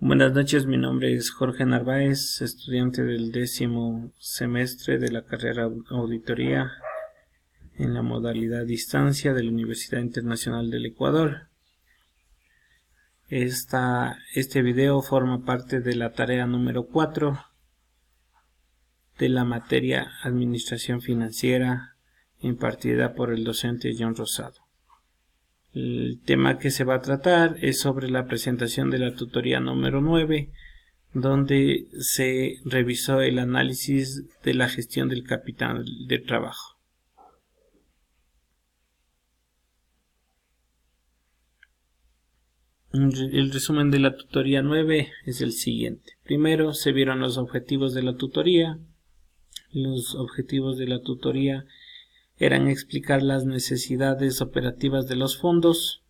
Buenas noches, mi nombre es Jorge Narváez, estudiante del 10º semestre de la carrera Auditoría en la modalidad distancia de la Universidad Internacional del Ecuador. Este video forma parte de la tarea número 4 de la materia Administración Financiera impartida por el docente John Rosado. El tema que se va a tratar es sobre la presentación de la tutoría número 9, donde se revisó el análisis de la gestión del capital de trabajo. El resumen de la tutoría 9 es el siguiente. Primero se vieron los objetivos de la tutoría. Los objetivos de la tutoría eran explicar las necesidades operativas de los fondos,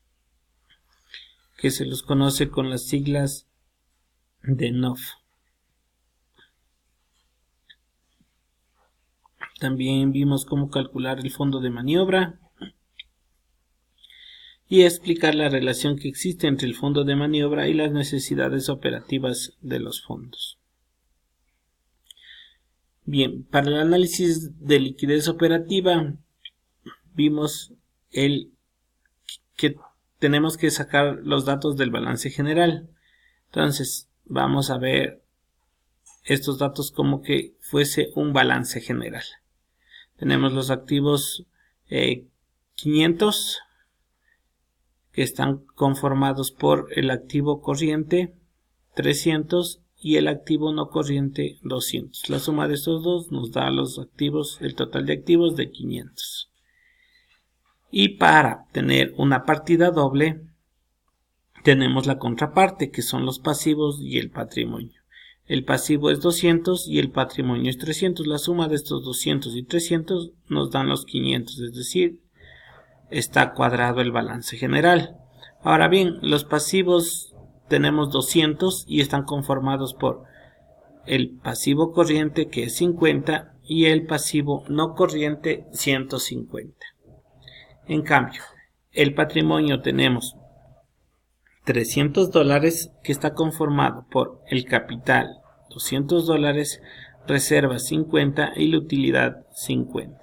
que se los conoce con las siglas de NOF. También vimos cómo calcular el fondo de maniobra y explicar la relación que existe entre el fondo de maniobra y las necesidades operativas de los fondos. Bien, para el análisis de liquidez operativa vimos que tenemos que sacar los datos del balance general. Entonces vamos a ver estos datos como que fuese un balance general. Tenemos los activos 500 que están conformados por el activo corriente 300 y el activo no corriente 200. La suma de estos dos nos da los activos, el total de activos de 500. Y para tener una partida doble tenemos la contraparte, que son los pasivos y el patrimonio. El pasivo es 200 y el patrimonio es 300. La suma de estos 200 y 300 nos dan los 500, es decir, está cuadrado el balance general. Ahora bien, los pasivos tenemos 200 y están conformados por el pasivo corriente, que es 50, y el pasivo no corriente 150. En cambio, el patrimonio tenemos $300 que está conformado por el capital $200, reservas 50 y la utilidad 50.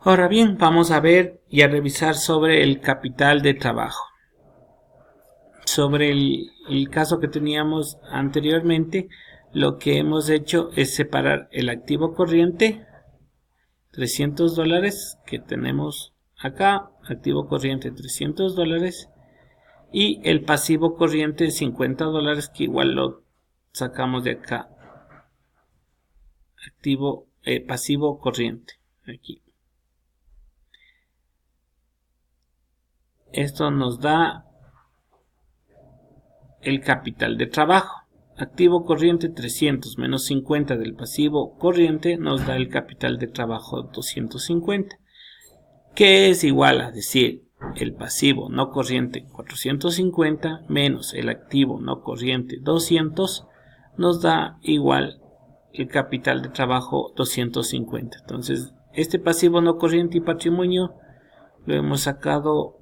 Ahora bien, vamos a ver y a revisar sobre el capital de trabajo. Sobre el caso que teníamos anteriormente, lo que hemos hecho es separar el activo corriente, $300 que tenemos acá, activo corriente $300, y el pasivo corriente $50 que igual lo sacamos de acá, pasivo corriente aquí. Esto nos da el capital de trabajo. Activo corriente 300 menos 50 del pasivo corriente nos da el capital de trabajo 250, que es igual a decir el pasivo no corriente 450 menos el activo no corriente 200 nos da igual el capital de trabajo 250. Entonces este pasivo no corriente y patrimonio lo hemos sacado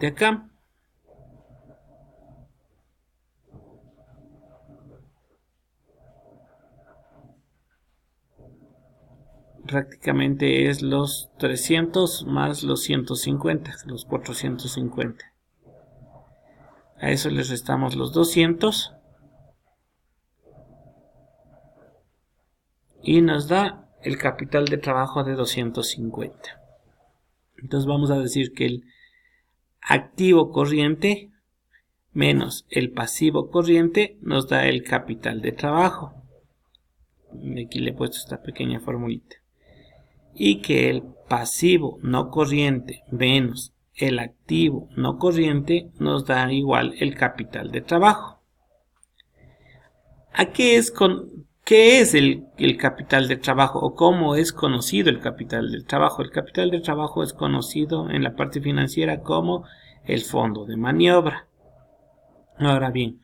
de acá. Prácticamente es los 300 más los 150, los 450. A eso les restamos los 200 y nos da el capital de trabajo de 250. Entonces vamos a decir que el activo corriente menos el pasivo corriente nos da el capital de trabajo. Aquí le he puesto esta pequeña formulita. Y que el pasivo no corriente menos el activo no corriente nos da igual el capital de trabajo. ¿Qué es el capital de trabajo o cómo es conocido el capital del trabajo? El capital de trabajo es conocido en la parte financiera como el fondo de maniobra. Ahora bien,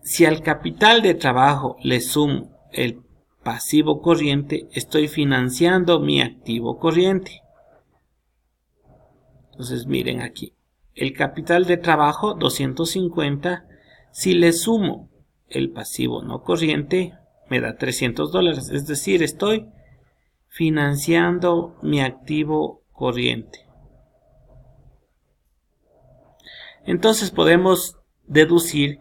si al capital de trabajo le sumo el pasivo corriente, estoy financiando mi activo corriente. Entonces miren aquí, el capital de trabajo 250, si le sumo el pasivo no corriente me da $300, es decir, estoy financiando mi activo corriente. Entonces podemos deducir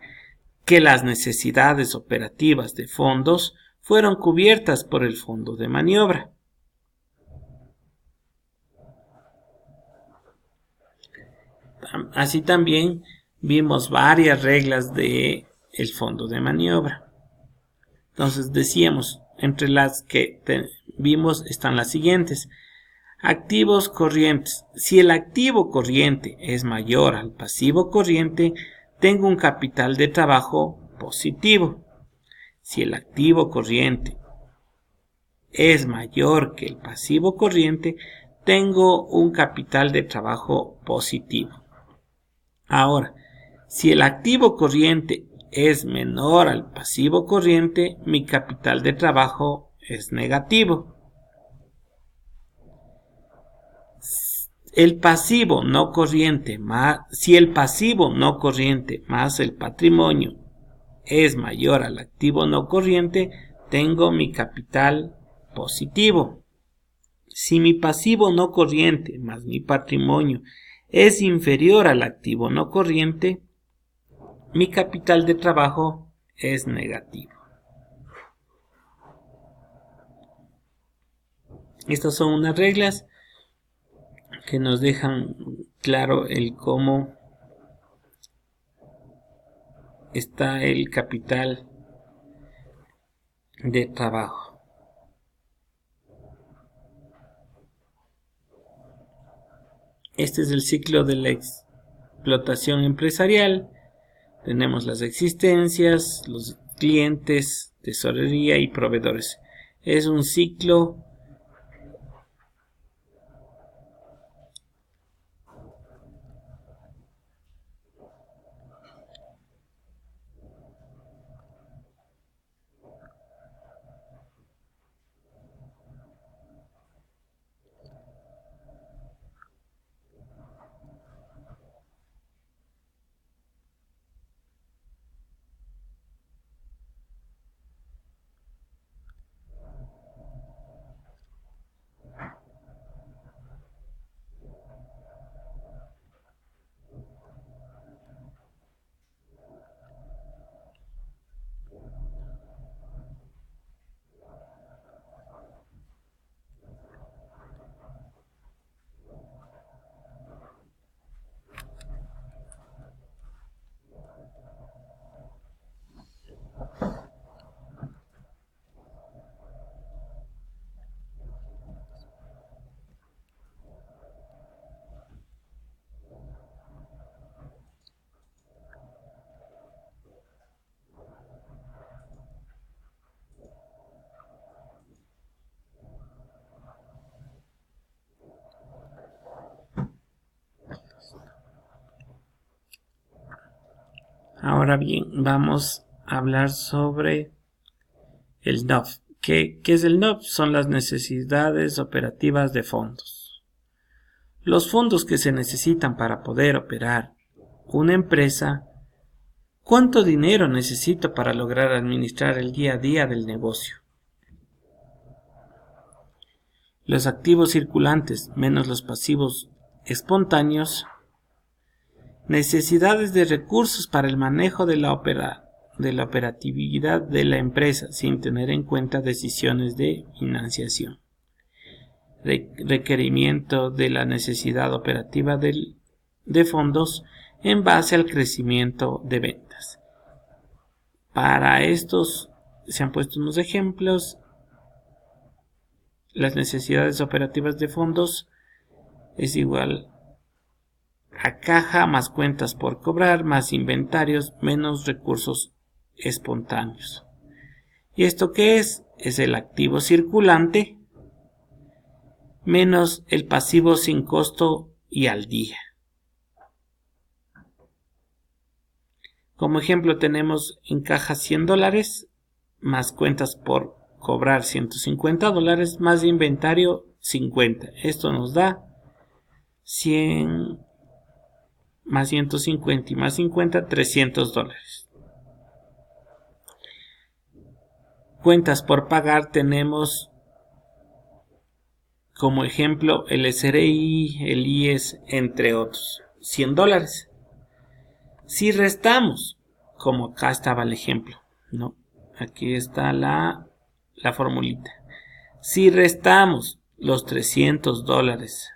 que las necesidades operativas de fondos fueron cubiertas por el fondo de maniobra. Así también vimos varias reglas del fondo de maniobra. Entonces decíamos, entre las que vimos están las siguientes. Activos corrientes. Si el activo corriente es mayor al pasivo corriente, tengo un capital de trabajo positivo. Si el activo corriente es mayor que el pasivo corriente, tengo un capital de trabajo positivo. Ahora, si el activo corriente es menor al pasivo corriente, mi capital de trabajo es negativo. Si el pasivo no corriente más el patrimonio es mayor al activo no corriente, tengo mi capital positivo. Si mi pasivo no corriente más mi patrimonio es inferior al activo no corriente, mi capital de trabajo es negativo. Estas son unas reglas que nos dejan claro el cómo está el capital de trabajo. Este es el ciclo de la explotación empresarial. Tenemos las existencias, los clientes, tesorería y proveedores. Es un ciclo Ahora bien, vamos a hablar sobre el NOF. ¿Qué es el NOF? Son las necesidades operativas de fondos. Los fondos que se necesitan para poder operar una empresa. ¿Cuánto dinero necesito para lograr administrar el día a día del negocio? Los activos circulantes menos los pasivos espontáneos. Necesidades de recursos para el manejo de la operatividad de la empresa sin tener en cuenta decisiones de financiación. Requerimiento de la necesidad operativa de fondos en base al crecimiento de ventas. Para estos se han puesto unos ejemplos. Las necesidades operativas de fondos es igual a caja más cuentas por cobrar más inventarios menos recursos espontáneos. ¿Y esto qué es? Es el activo circulante menos el pasivo sin costo y al día. Como ejemplo tenemos en caja $100 más cuentas por cobrar $150 más inventario 50. Esto nos da $100 más 150 y más 50, $300. Cuentas por pagar tenemos como ejemplo el SRI, el IES, entre otros, $100. Si restamos, como acá estaba el ejemplo, ¿no? Aquí está la formulita. Si restamos los $300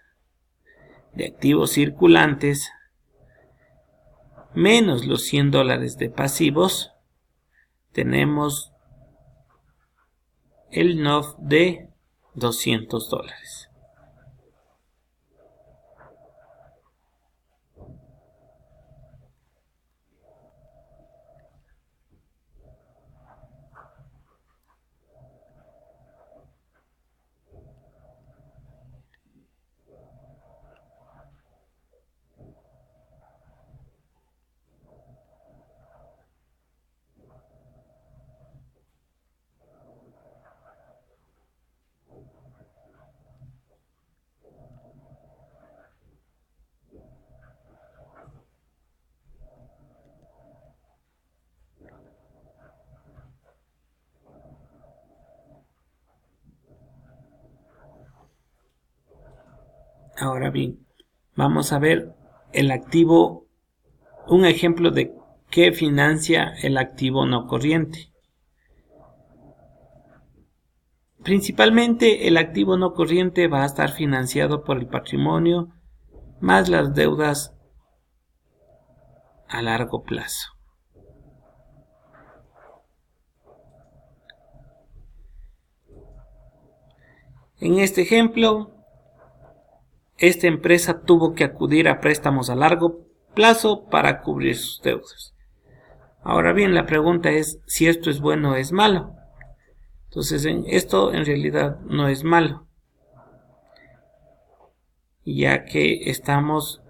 de activos circulantes menos los $100 de pasivos, tenemos el NOF de $200. Ahora bien, vamos a ver el activo, un ejemplo de qué financia el activo no corriente. Principalmente el activo no corriente va a estar financiado por el patrimonio más las deudas a largo plazo. En este ejemplo, esta empresa tuvo que acudir a préstamos a largo plazo para cubrir sus deudas. Ahora bien, la pregunta es si esto es bueno o es malo. Entonces, esto en realidad no es malo, ya que estamos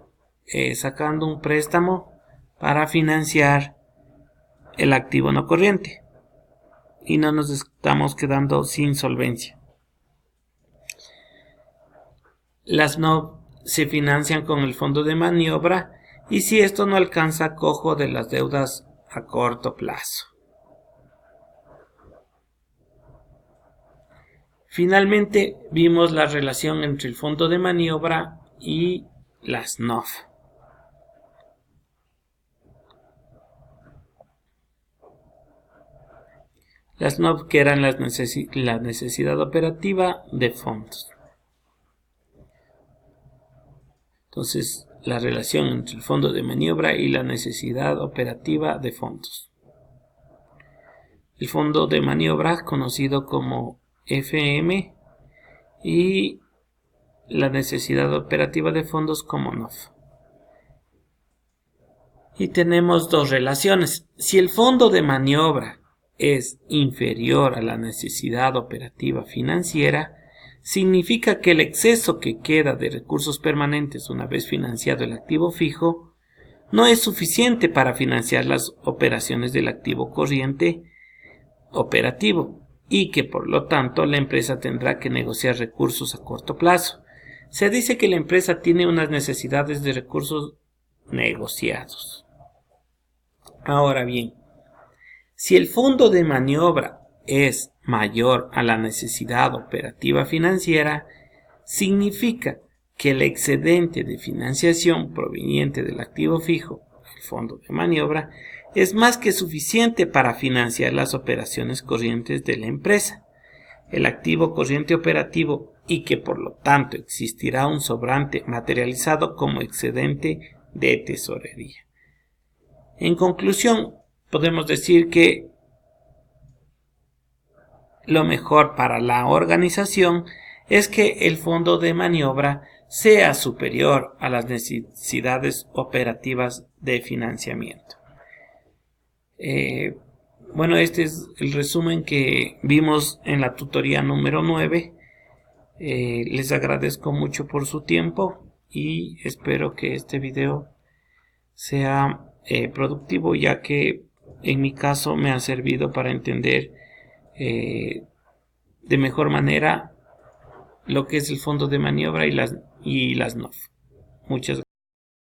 sacando un préstamo para financiar el activo no corriente y no nos estamos quedando sin solvencia. Las NOF se financian con el fondo de maniobra y si esto no alcanza, cojo de las deudas a corto plazo. Finalmente vimos la relación entre el fondo de maniobra y las NOF. Las NOF que eran la necesidad operativa de fondos. Entonces, la relación entre el fondo de maniobra y la necesidad operativa de fondos. El fondo de maniobra, conocido como FM, y la necesidad operativa de fondos como NOF. Y tenemos dos relaciones. Si el fondo de maniobra es inferior a la necesidad operativa financiera, significa que el exceso que queda de recursos permanentes una vez financiado el activo fijo no es suficiente para financiar las operaciones del activo corriente operativo y que por lo tanto la empresa tendrá que negociar recursos a corto plazo. Se dice que la empresa tiene unas necesidades de recursos negociados. Ahora bien, si el fondo de maniobra es mayor a la necesidad operativa financiera, significa que el excedente de financiación proveniente del activo fijo, el fondo de maniobra, es más que suficiente para financiar las operaciones corrientes de la empresa, el activo corriente operativo, y que por lo tanto existirá un sobrante materializado como excedente de tesorería. En conclusión, podemos decir que lo mejor para la organización es que el fondo de maniobra sea superior a las necesidades operativas de financiamiento. Bueno, este es el resumen que vimos en la tutoría número 9. Les agradezco mucho por su tiempo y espero que este video sea productivo, ya que en mi caso me ha servido para entender de mejor manera lo que es el fondo de maniobra y las NOF. Muchas gracias.